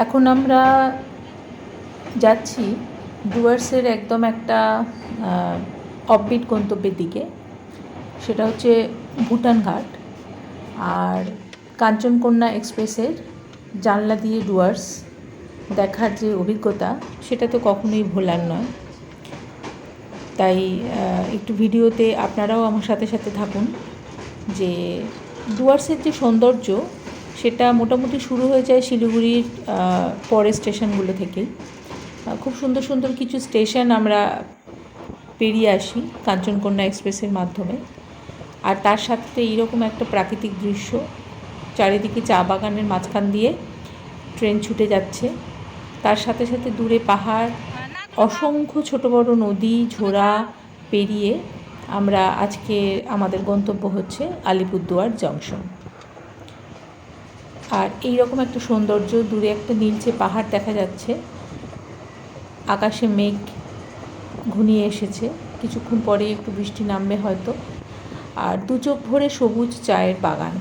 এখন আমরা যাচ্ছি ডুয়ার্সের একদম একটা অফবিট গন্তব্যের দিকে। সেটা হচ্ছে ভুটান ঘাট। আর কাঞ্চনকন্যা এক্সপ্রেসের জানলা দিয়ে ডুয়ার্স দেখার যে অভিজ্ঞতা, সেটা তো কখনোই ভোলার নয়। তাই একটু ভিডিওতে আপনারাও আমার সাথে সাথে থাকুন। যে ডুয়ার্সের যে সৌন্দর্য, সেটা মোটামুটি শুরু হয়ে যায় শিলিগুড়ির পরের স্টেশনগুলো থেকেই। খুব সুন্দর সুন্দর কিছু স্টেশন আমরা পেরিয়ে আসি কাঞ্চনকন্যা এক্সপ্রেসের মাধ্যমে। আর তার সাথে এইরকম একটা প্রাকৃতিক দৃশ্য, চারিদিকে চা বাগানের মাঝখান দিয়ে ট্রেন ছুটে যাচ্ছে, তার সাথে সাথে দূরে পাহাড়, অসংখ্য ছোট বড় নদী ঝোড়া পেরিয়ে আমরা আজকে আমাদের গন্তব্য হচ্ছে আলিপুরদুয়ার জংশন। আর এইরকম একটা সৌন্দর্য, দূরে একটা নীলচে পাহাড় দেখা যাচ্ছে, আকাশে মেঘ ঘনিয়ে এসেছে, কিছুক্ষণ পরে একটু বৃষ্টি নামবে হয়তো। আর দু চোখ ভরে সবুজ চায়ের বাগান,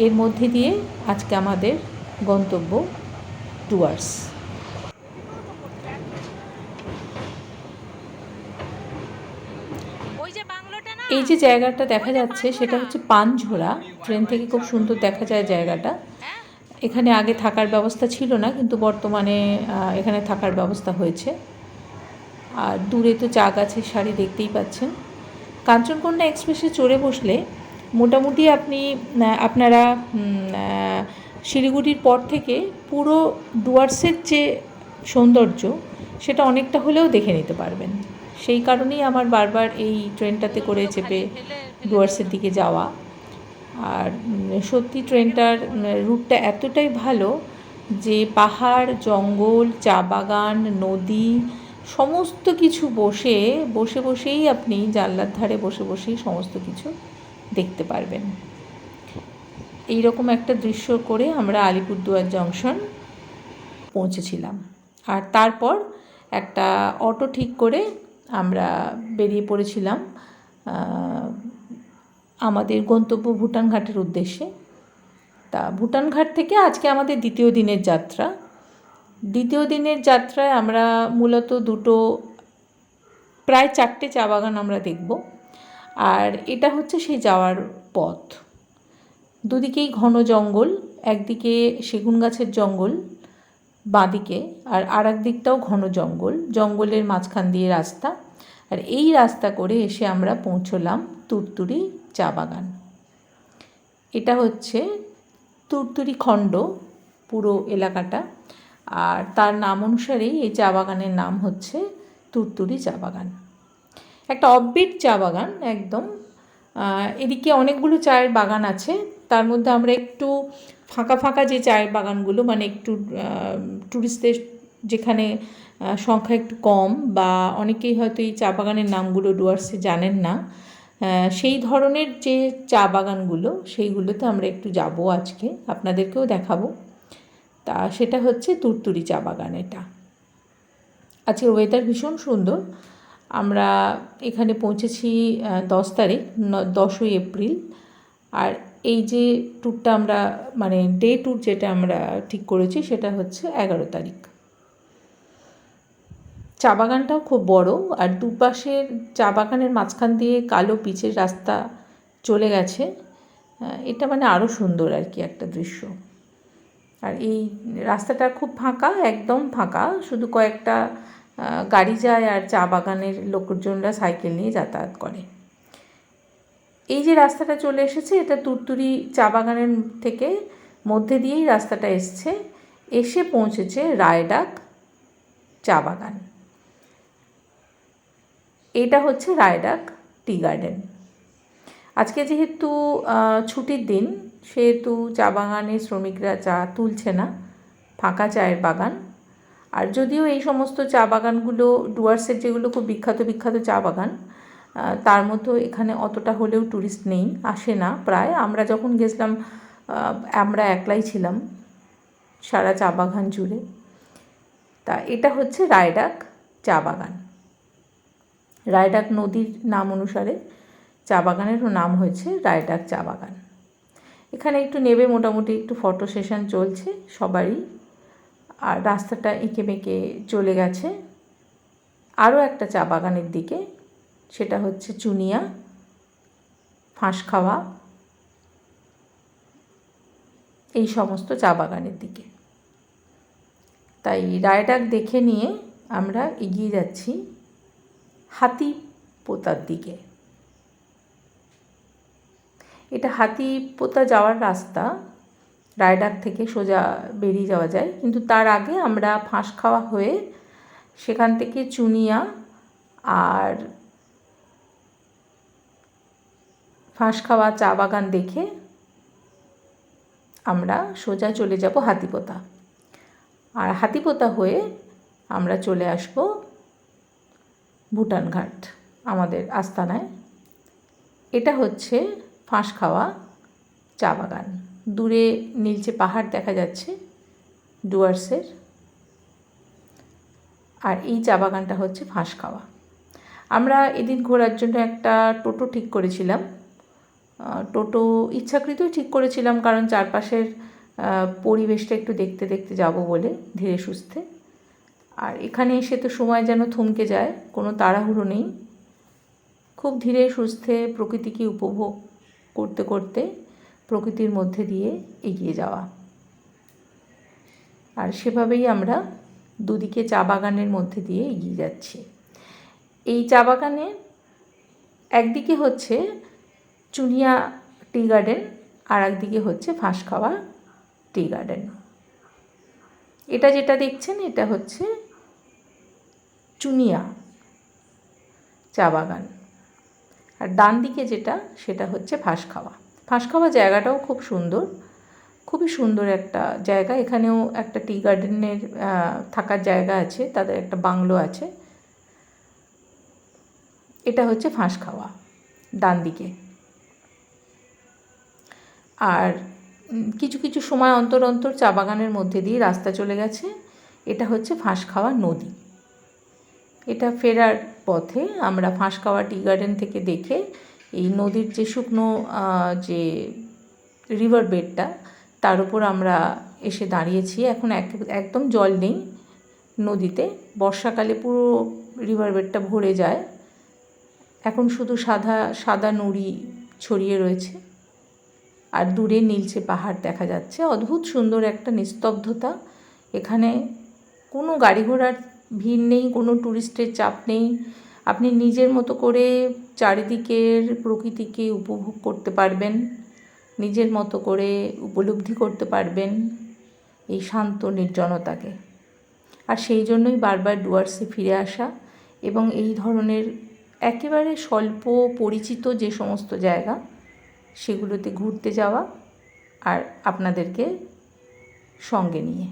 এর মধ্যে দিয়ে আজকে আমাদের গন্তব্য ডুয়ার্স। এই যে জায়গাটা দেখা যাচ্ছে সেটা হচ্ছে পানঝোড়া। ট্রেন থেকে খুব সুন্দর দেখা যায় জায়গাটা। এখানে আগে থাকার ব্যবস্থা ছিল না, কিন্তু বর্তমানে এখানে থাকার ব্যবস্থা হয়েছে। আর দূরে তো চা গাছের সারি দেখতেই পাচ্ছেন। কাঞ্চনকন্যা এক্সপ্রেসে চড়ে বসলে মোটামুটি আপনারা শিলিগুড়ির পর থেকে পুরো ডুয়ার্সের যে সৌন্দর্য, সেটা অনেকটা হলেও দেখে নিতে পারবেন। সেই কারণেই আমার বারবার এই ট্রেনটাতে করে চেপে ডুয়ার্সের দিকে যাওয়া। আর সত্যি ট্রেনটার রুটটা এতটাই ভালো যে পাহাড়, জঙ্গল, চা বাগান, নদী সমস্ত কিছু বসেই আপনি জানলার ধারে বসেই সমস্ত কিছু দেখতে পারবেন। এই রকম একটা দৃশ্য করে আমরা আলিপুরদুয়ার জংশন পৌঁছেছিলাম। আর তারপর একটা অটো ঠিক করে আমরা বেরিয়ে পড়েছিলাম আমাদের গন্তব্য ভুটান ঘাটের উদ্দেশ্যে। তা ভুটান ঘাট থেকে আজকে আমাদের দ্বিতীয় দিনের যাত্রা। দ্বিতীয় দিনের যাত্রায় আমরা মূলত প্রায় 4টে চা বাগান আমরা দেখব। আর এটা হচ্ছে সেই যাওয়ার পথ। দুদিকেই ঘন জঙ্গল, একদিকে সেগুন গাছের জঙ্গল বাঁদিকে, আর এক দিকটাও ঘন জঙ্গল, জঙ্গলের মাঝখান দিয়ে রাস্তা। আর এই রাস্তা করে এসে আমরা পৌঁছলাম তুরতুরি চা বাগান। এটা হচ্ছে তুরতুরি খণ্ড পুরো এলাকাটা। আর তার নাম অনুসারেই এই চা বাগানের নাম হচ্ছে তুরতুরি চা বাগান। একটা অফবিট চা বাগান একদম। এদিকে অনেকগুলো চায়ের বাগান আছে, তার মধ্যে আমরা একটু ফাঁকা ফাঁকা যে চায়ের বাগানগুলো, মানে একটু টুরিস্টদের যেখানে সংখ্যা একটু কম, বা অনেকেই হয়তো এই চা বাগানের নামগুলো ডুয়ার্সে জানেন না, সেই ধরনের যে চা বাগানগুলো, সেইগুলোতে আমরা একটু যাব আজকে, আপনাদেরকেও দেখাবো। তা সেটা হচ্ছে তুরতুরি চা বাগান। এটা আজকের ওয়েদার ভীষণ সুন্দর। আমরা এখানে পৌঁছেছি 10 তারিখ, 10ই এপ্রিল। আর এই যে ট্যুরটা আমরা, মানে ডে ট্যুর যেটা আমরা ঠিক করেছি, সেটা হচ্ছে 11 তারিখ। চা বাগানটাও খুব বড়, আর দুপাশের চা বাগানের মাঝখান দিয়ে কালো পিচের রাস্তা চলে গেছে। এটা মানে আরও সুন্দর আর কি একটা দৃশ্য। আর এই রাস্তাটা খুব ফাঁকা, একদম ফাঁকা, শুধু কয়েকটা গাড়ি যায় আর চা বাগানের লোকজনরা সাইকেল নিয়ে যাতায়াত করে। এই যে রাস্তাটা চলে এসেছে, এটা তুরতুরি চা বাগানের থেকে মধ্যে দিয়েই রাস্তাটা এসে পৌঁছেছে রায়ডাক চা বাগান। এটা হচ্ছে রায়ডাক টি গার্ডেন। আজকে যেহেতু ছুটির দিন, সেহেতু চা বাগানের শ্রমিকরা চা তুলছে না, ফাঁকা চায়ের বাগান। আর যদিও এই সমস্ত চা বাগানগুলো ডুয়ার্সের যেগুলো খুব বিখ্যাত চা বাগান, তার মধ্যে এখানে অতটা হলেও টুরিস্ট নেই, আসে না প্রায়। আমরা যখন গেছিলাম আমরা একলাই ছিলাম সারা চা বাগান জুড়ে। তা এটা হচ্ছে রায়ডাক চা বাগান। রায়ডাক নদীর নাম অনুসারে চা বাগানেরও নাম হয়েছে রায়ডাক চা বাগান। এখানে একটু নেবে মোটামুটি একটু ফটো সেশন চলছে সবারই। আর রাস্তাটা এঁকে বেঁকে চলে গেছে আরও একটা চা বাগানের দিকে, সেটা হচ্ছে চুনিয়া, ফাঁসখাওয়া, এই সমস্ত চা বাগানের দিকে। তাই রায়ডাক দেখে নিয়ে আমরা এগিয়ে যাচ্ছি হাতিপোতার দিকে। এটা হাতিপোতা যাওয়ার রাস্তা, রায়ডাক থেকে সোজা বেরিয়ে যাওয়া যায়, কিন্তু তার আগে আমরা ফাঁসখাওয়া হয়ে সেখান থেকে চুনিয়া আর ফাঁসখাওয়া চা বাগান দেখে আমরা সোজা চলে যাব হাতিপোতা। আর হাতিপোতা হয়ে আমরা চলে আসব ভুটান ঘাট আমাদের আস্তানায়। এটা হচ্ছে ফাঁসখাওয়া চা বাগান। দূরে নীলচে পাহাড় দেখা যাচ্ছে ডুয়ার্সের, আর এই চা বাগানটা হচ্ছে ফাঁসখাওয়া। আমরা এদিন ঘোরার জন্য একটা টোটো ঠিক করেছিলাম। টোটো ইচ্ছাকৃতই ঠিক করেছিলাম, কারণ চারপাশের পরিবেশটা একটু দেখতে দেখতে যাব বলে, ধীরে সুস্থে। আর এখানে এসে তো সময় যেন থমকে যায়, কোনো তাড়াহুড়ো নেই, খুব ধীরে সুস্থে প্রকৃতিকে উপভোগ করতে করতে প্রকৃতির মধ্যে দিয়ে এগিয়ে যাওয়া। আর সেভাবেই আমরা দুদিকে চা বাগানের মধ্যে দিয়ে এগিয়ে যাচ্ছি। এই চা বাগানে একদিকে হচ্ছে চুনিয়া টি গার্ডেন, আর একদিকে হচ্ছে ফাঁসখাওয়া টি গার্ডেন। এটা যেটা দেখছেন এটা হচ্ছে চুনিয়া চা বাগান, আর ডান দিকে যেটা সেটা হচ্ছে ফাঁসখাওয়া। ফাঁসখাওয়া জায়গাটাও খুব সুন্দর, খুবই সুন্দর একটা জায়গা। এখানেও একটা টি গার্ডেনের থাকার জায়গা আছে, তাদের একটা বাংলো আছে। এটা হচ্ছে ফাঁসখাওয়া ডান দিকে। আর কিছু কিছু সময় অন্তর অন্তর চা বাগানের মধ্যে দিয়ে রাস্তা চলে গেছে। এটা হচ্ছে ফাঁসখাওয়া নদী। এটা ফেরার পথে আমরা ফাঁসখাওয়া টি গার্ডেন থেকে দেখে এই নদীর যে শুকনো যে রিভার বেডটা, তার উপর আমরা এসে দাঁড়িয়েছি। এখন একদম জল নেই নদীতে, বর্ষাকালে পুরো রিভার বেডটা ভরে যায়। এখন শুধু সাদা সাদা নুড়ি ছড়িয়ে রয়েছে, আর দূরে নীলচে পাহাড় দেখা যাচ্ছে। অদ্ভুত সুন্দর একটা নিস্তব্ধতা। এখানে কোনো গাড়ি ঘোড়ার ভিড় নেই, কোনো ট্যুরিস্টের চাপ নেই। আপনি নিজের মতো করে চারিদিকের প্রকৃতিকে উপভোগ করতে পারবেন, নিজের মতো করে উপলব্ধি করতে পারবেন এই শান্ত নির্জনতাকে। আর সেই জন্যই বারবার ডুয়ার্সে ফিরে আসা এবং এই ধরনের একেবারে স্বল্প পরিচিত যে সমস্ত জায়গা সেগুলোতে ঘুরতে যাওয়া, আর আপনাদেরকে সঙ্গে নিয়ে।